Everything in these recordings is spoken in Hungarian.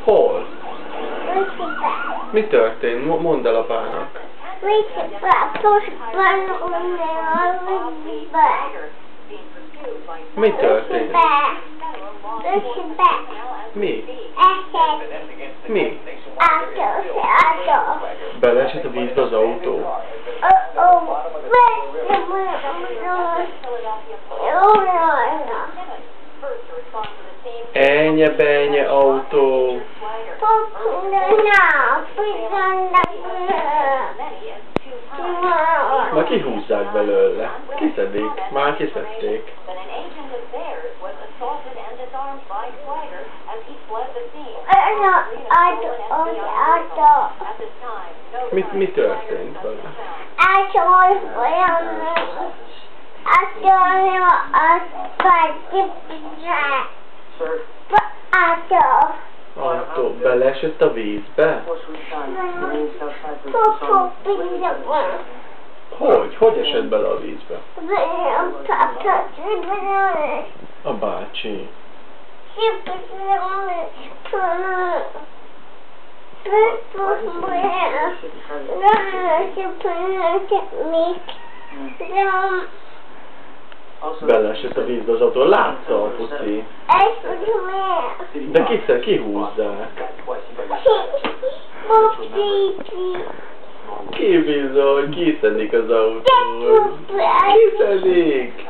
Hol? Mi történt? Mondd el apának. Mi történt? Mi? Mi? Beleesett a vízbe az autó? Enye-benye autó. Ma kihúzzák belőle. Kiszedik. Már kiszedték. Mi történt vele? Autó beleesett a vízbe? Hogy? Hogy esett bele a vízbe? A bácsi. Beleesett a vízbe az autó. Látta a puszi. De kihúzzák. Ki bizony, kiszedik az autót. Kiszedik.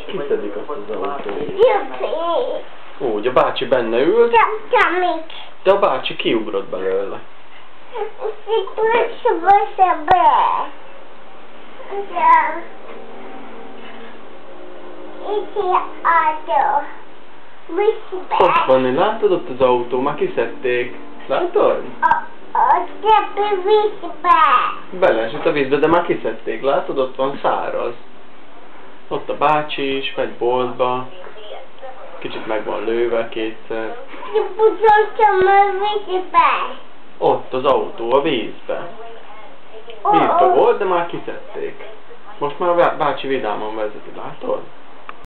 Kiszedik azt az autót. Úgy, a bácsi benne ült, de a bácsi kiugrott belőle. Ott van, látod ott az autó, már kiszedték. Látod? Beleesett a vízbe, de már kiszedték. Látod, ott van száraz. Ott a bácsi is, megy boltba. Kicsit meg van lőve kétszer. Ott az autó, a vízbe. Vízbe volt, de már kiszedték. Most már a bácsi vidáman vezeti, látod?